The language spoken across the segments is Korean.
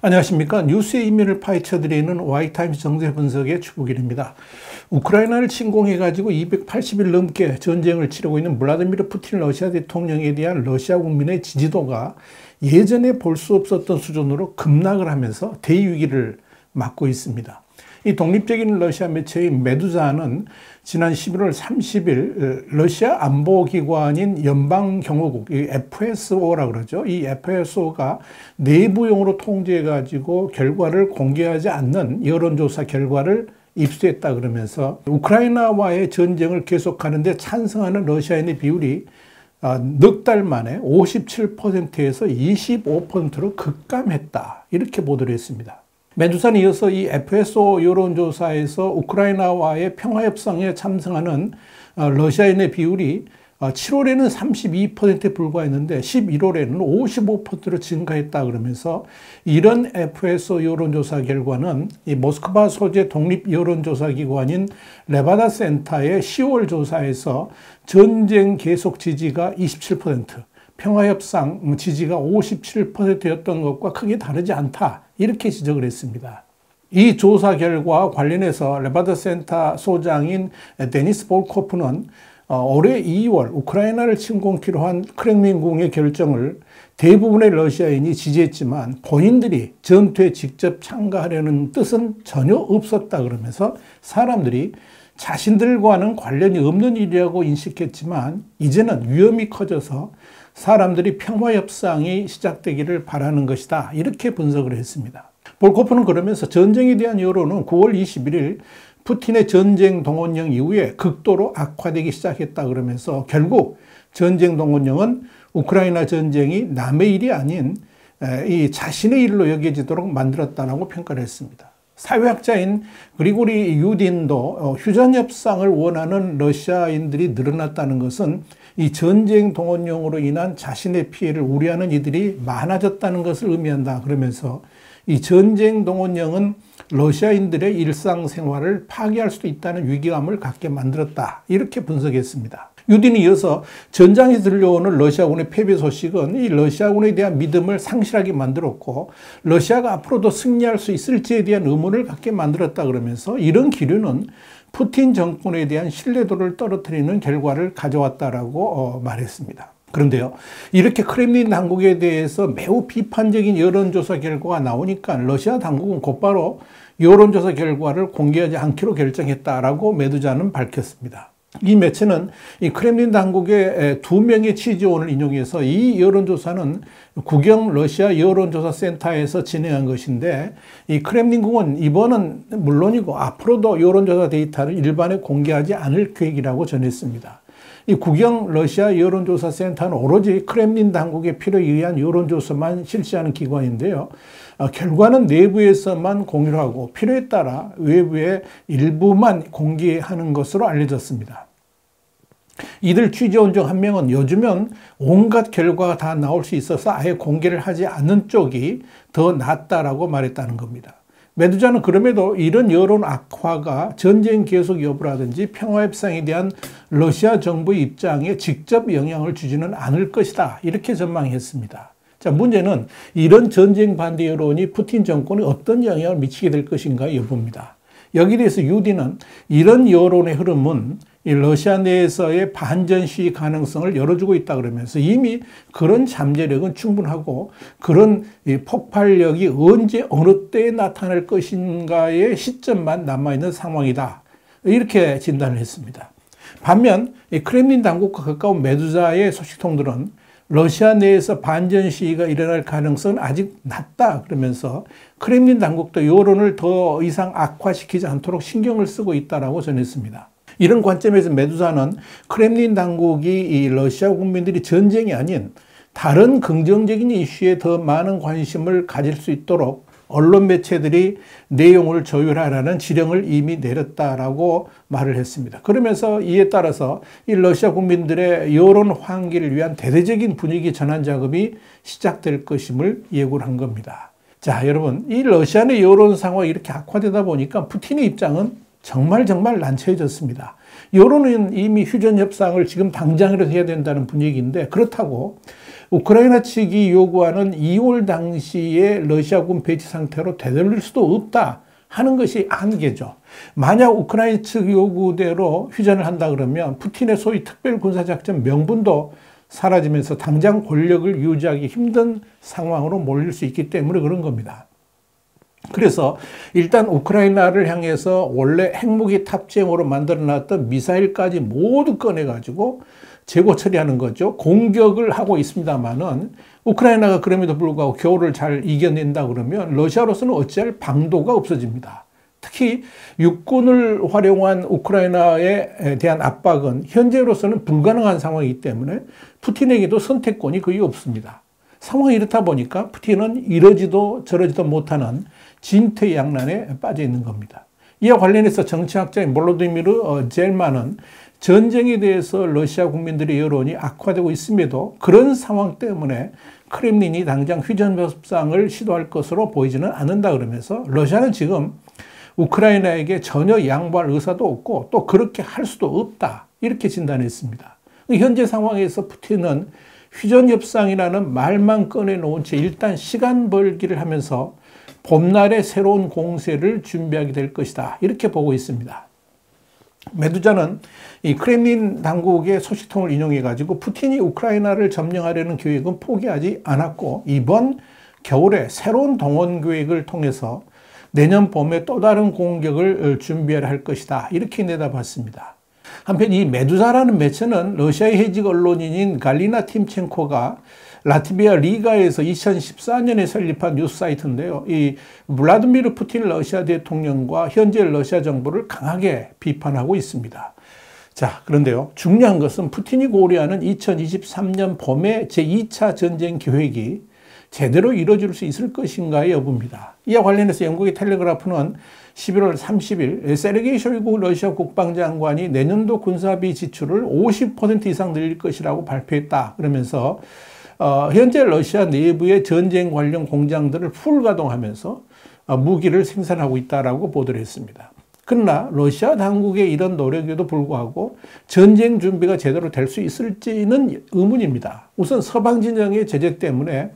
안녕하십니까. 뉴스의 이면을 파헤쳐드리는 와이타임스 정세 분석의 추국일입니다. 우크라이나를 침공해가지고 280일 넘게 전쟁을 치르고 있는 블라디미르 푸틴 러시아 대통령에 대한 러시아 국민의 지지도가 예전에 볼 수 없었던 수준으로 급락을 하면서 대위기를 맞고 있습니다. 이 독립적인 러시아 매체인 메두자는 지난 11월 30일 러시아 안보기관인 연방경호국, FSO라고 그러죠. 이 FSO가 내부용으로 통제해가지고 결과를 공개하지 않는 여론조사 결과를 입수했다 그러면서 우크라이나와의 전쟁을 계속하는데 찬성하는 러시아인의 비율이 넉 달 만에 57%에서 25%로 급감했다. 이렇게 보도를 했습니다. 메두사는 이어서 이 FSO 여론조사에서 우크라이나와의 평화협상에 참석하는 러시아인의 비율이 7월에는 32%에 불과했는데 11월에는 55%로 증가했다 그러면서 이런 FSO 여론조사 결과는 이 모스크바 소재 독립 여론조사 기관인 레바다 센터의 10월 조사에서 전쟁 계속 지지가 27%, 평화협상 지지가 57%였던 것과 크게 다르지 않다. 이렇게 지적을 했습니다. 이 조사 결과와 관련해서 레바다 센터 소장인 데니스 볼코프는 올해 2월 우크라이나를 침공키로 한 크렘린궁의 결정을 대부분의 러시아인이 지지했지만 본인들이 전투에 직접 참가하려는 뜻은 전혀 없었다 그러면서 사람들이 자신들과는 관련이 없는 일이라고 인식했지만 이제는 위험이 커져서 사람들이 평화협상이 시작되기를 바라는 것이다. 이렇게 분석을 했습니다. 볼코프는 그러면서 전쟁에 대한 여론은 9월 21일 푸틴의 전쟁 동원령 이후에 극도로 악화되기 시작했다 그러면서 결국 전쟁 동원령은 우크라이나 전쟁이 남의 일이 아닌 이 자신의 일로 여겨지도록 만들었다라고 평가를 했습니다. 사회학자인 그리고리 유딘도 휴전협상을 원하는 러시아인들이 늘어났다는 것은 이 전쟁 동원령으로 인한 자신의 피해를 우려하는 이들이 많아졌다는 것을 의미한다 그러면서 이 전쟁 동원령은 러시아인들의 일상생활을 파괴할 수도 있다는 위기감을 갖게 만들었다. 이렇게 분석했습니다. 유딘이 이어서 전장에서 들려오는 러시아군의 패배 소식은 이 러시아군에 대한 믿음을 상실하게 만들었고 러시아가 앞으로도 승리할 수 있을지에 대한 의문을 갖게 만들었다 그러면서 이런 기류는 푸틴 정권에 대한 신뢰도를 떨어뜨리는 결과를 가져왔다라고 말했습니다. 그런데요, 이렇게 크렘린 당국에 대해서 매우 비판적인 여론조사 결과가 나오니까 러시아 당국은 곧바로 여론조사 결과를 공개하지 않기로 결정했다라고 메두자는 밝혔습니다. 이 매체는 이 크렘린 당국의 2명의 취재원을 인용해서 이 여론조사는 국영 러시아 여론조사 센터에서 진행한 것인데 이 크렘린궁은 이번은 물론이고 앞으로도 여론조사 데이터를 일반에 공개하지 않을 계획이라고 전했습니다. 이 국영 러시아 여론조사 센터는 오로지 크렘린 당국의 필요에 의한 여론조사만 실시하는 기관인데요. 결과는 내부에서만 공유를 하고 필요에 따라 외부에 일부만 공개하는 것으로 알려졌습니다. 이들 취재원 중 한 명은 요즘은 온갖 결과가 다 나올 수 있어서 아예 공개를 하지 않는 쪽이 더 낫다라고 말했다는 겁니다. 메두자는 그럼에도 이런 여론 악화가 전쟁 계속 여부라든지 평화협상에 대한 러시아 정부의 입장에 직접 영향을 주지는 않을 것이다. 이렇게 전망했습니다. 자, 문제는 이런 전쟁 반대 여론이 푸틴 정권에 어떤 영향을 미치게 될 것인가 여부입니다. 여기에 대해서 유디는 이런 여론의 흐름은 이 러시아 내에서의 반전 시위 가능성을 열어주고 있다 그러면서 이미 그런 잠재력은 충분하고 그런 폭발력이 언제 어느 때에 나타날 것인가의 시점만 남아있는 상황이다. 이렇게 진단을 했습니다. 반면 이 크렘린 당국과 가까운 메두자의 소식통들은 러시아 내에서 반전 시위가 일어날 가능성은 아직 낮다 그러면서 크렘린 당국도 여론을 더 이상 악화시키지 않도록 신경을 쓰고 있다라고 전했습니다. 이런 관점에서 메두사는 크렘린 당국이 이 러시아 국민들이 전쟁이 아닌 다른 긍정적인 이슈에 더 많은 관심을 가질 수 있도록 언론 매체들이 내용을 조율하라는 지령을 이미 내렸다라고 말을 했습니다. 그러면서 이에 따라서 이 러시아 국민들의 여론 환기를 위한 대대적인 분위기 전환 작업이 시작될 것임을 예고를 한 겁니다. 자, 여러분, 이 러시아 내 여론 상황이 이렇게 악화되다 보니까 푸틴의 입장은 정말 난처해졌습니다. 여론은 이미 휴전 협상을 지금 당장이라도 해야 된다는 분위기인데, 그렇다고 우크라이나 측이 요구하는 2월 당시에 러시아군 배치 상태로 되돌릴 수도 없다 하는 것이 한계죠. 만약 우크라이나 측 요구대로 휴전을 한다 그러면 푸틴의 소위 특별군사작전 명분도 사라지면서 당장 권력을 유지하기 힘든 상황으로 몰릴 수 있기 때문에 그런 겁니다. 그래서 일단 우크라이나를 향해서 원래 핵무기 탑재형으로 만들어놨던 미사일까지 모두 꺼내가지고 재고 처리하는 거죠. 공격을 하고 있습니다만은 우크라이나가 그럼에도 불구하고 겨울을 잘 이겨낸다 그러면 러시아로서는 어찌할 방도가 없어집니다. 특히 육군을 활용한 우크라이나에 대한 압박은 현재로서는 불가능한 상황이기 때문에 푸틴에게도 선택권이 거의 없습니다. 상황이 이렇다 보니까 푸틴은 이러지도 저러지도 못하는 진퇴양난에 빠져 있는 겁니다. 이와 관련해서 정치학자인 몰로디미르 젤만은 전쟁에 대해서 러시아 국민들의 여론이 악화되고 있음에도 그런 상황 때문에 크렘린이 당장 휴전 협상을 시도할 것으로 보이지는 않는다 그러면서 러시아는 지금 우크라이나에게 전혀 양보할 의사도 없고 또 그렇게 할 수도 없다 이렇게 진단했습니다. 현재 상황에서 푸틴은 휴전 협상이라는 말만 꺼내놓은 채 일단 시간 벌기를 하면서 봄날에 새로운 공세를 준비하게 될 것이다 이렇게 보고 있습니다. 메두자는 이 크렘린 당국의 소식통을 인용해 가지고 푸틴이 우크라이나를 점령하려는 계획은 포기하지 않았고 이번 겨울에 새로운 동원 계획을 통해서 내년 봄에 또 다른 공격을 준비해야 할 것이다 이렇게 내다봤습니다. 한편 이 메두자라는 매체는 러시아의 해직 언론인인 갈리나 팀첸코가 라트비아 리가에서 2014년에 설립한 뉴스 사이트인데요. 이 블라디미르 푸틴 러시아 대통령과 현재 러시아 정부를 강하게 비판하고 있습니다. 자, 그런데요. 중요한 것은 푸틴이 고려하는 2023년 봄의 제2차 전쟁 계획이 제대로 이루어질 수 있을 것인가의 여부입니다. 이와 관련해서 영국의 텔레그라프는 11월 30일 세르게이 쇼이구 러시아 국방장관이 내년도 군사비 지출을 50% 이상 늘릴 것이라고 발표했다. 그러면서 현재 러시아 내부의 전쟁 관련 공장들을 풀 가동하면서 무기를 생산하고 있다라고 보도를 했습니다. 그러나 러시아 당국의 이런 노력에도 불구하고 전쟁 준비가 제대로 될 수 있을지는 의문입니다. 우선 서방 진영의 제재 때문에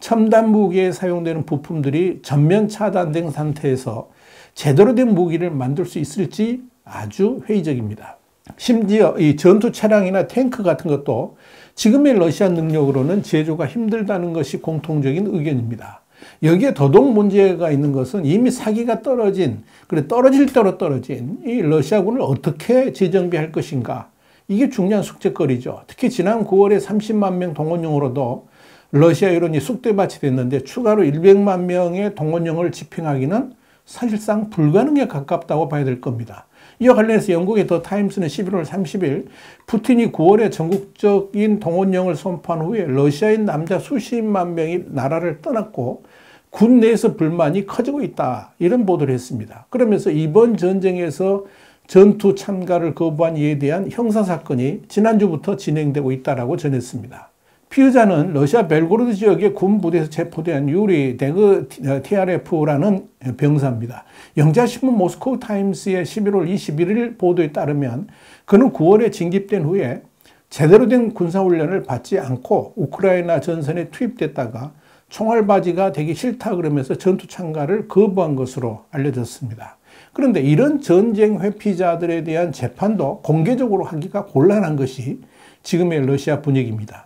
첨단 무기에 사용되는 부품들이 전면 차단된 상태에서 제대로 된 무기를 만들 수 있을지 아주 회의적입니다. 심지어 이 전투 차량이나 탱크 같은 것도 지금의 러시아 능력으로는 제조가 힘들다는 것이 공통적인 의견입니다. 여기에 더더욱 문제가 있는 것은 이미 사기가 떨어진, 떨어질 대로 떨어진 이 러시아군을 어떻게 재정비할 것인가. 이게 중요한 숙제거리죠. 특히 지난 9월에 30만 명 동원령으로도 러시아 여론이 쑥대밭이 됐는데 추가로 100만 명의 동원령을 집행하기는 사실상 불가능에 가깝다고 봐야 될 겁니다. 이와 관련해서 영국의 더 타임스는 11월 30일 푸틴이 9월에 전국적인 동원령을 선포한 후에 러시아인 남자 수십만 명이 나라를 떠났고 군 내에서 불만이 커지고 있다. 이런 보도를 했습니다. 그러면서 이번 전쟁에서 전투 참가를 거부한 이에 대한 형사사건이 지난주부터 진행되고 있다고 전했습니다. 피의자는 러시아 벨고로드 지역의 군 부대에서 체포된 유리 데그티아레프라는 병사입니다. 영자신문 모스코우 타임스의 11월 21일 보도에 따르면 그는 9월에 징집된 후에 제대로 된 군사훈련을 받지 않고 우크라이나 전선에 투입됐다가 총알바지가 되기 싫다 그러면서 전투 참가를 거부한 것으로 알려졌습니다. 그런데 이런 전쟁 회피자들에 대한 재판도 공개적으로 하기가 곤란한 것이 지금의 러시아 분위기입니다.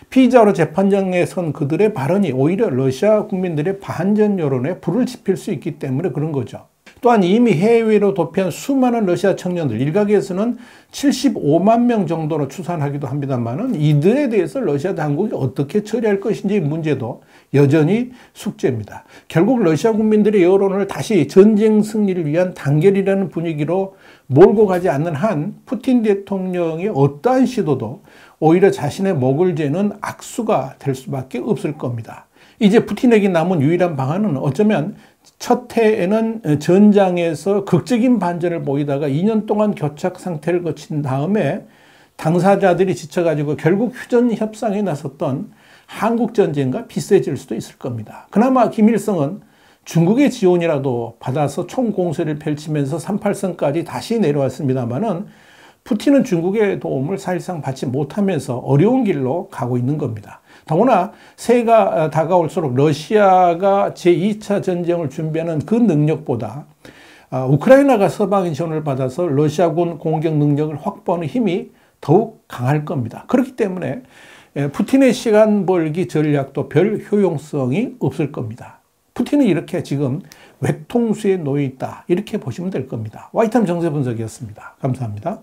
피의자로 재판장에 선 그들의 발언이 오히려 러시아 국민들의 반전 여론에 불을 지필 수 있기 때문에 그런 거죠. 또한 이미 해외로 도피한 수많은 러시아 청년들, 일각에서는 75만 명 정도로 추산하기도 합니다만 이들에 대해서 러시아 당국이 어떻게 처리할 것인지 문제도 여전히 숙제입니다. 결국 러시아 국민들의 여론을 다시 전쟁 승리를 위한 단결이라는 분위기로 몰고 가지 않는 한 푸틴 대통령의 어떠한 시도도 오히려 자신의 목을 재는 악수가 될 수밖에 없을 겁니다. 이제 푸틴에게 남은 유일한 방안은 어쩌면 첫 해에는 전장에서 극적인 반전을 보이다가 2년 동안 교착 상태를 거친 다음에 당사자들이 지쳐가지고 결국 휴전 협상에 나섰던 한국 전쟁과 비슷해질 수도 있을 겁니다. 그나마 김일성은 중국의 지원이라도 받아서 총공세를 펼치면서 38선까지 다시 내려왔습니다만은 푸틴은 중국의 도움을 사실상 받지 못하면서 어려운 길로 가고 있는 겁니다. 더구나 새해가 다가올수록 러시아가 제2차 전쟁을 준비하는 그 능력보다 우크라이나가 서방의 지원을 받아서 러시아군 공격 능력을 확보하는 힘이 더욱 강할 겁니다. 그렇기 때문에 푸틴의 시간 벌기 전략도 별 효용성이 없을 겁니다. 푸틴은 이렇게 지금 외통수에 놓여 있다, 이렇게 보시면 될 겁니다. 와이타임 정세 분석이었습니다. 감사합니다.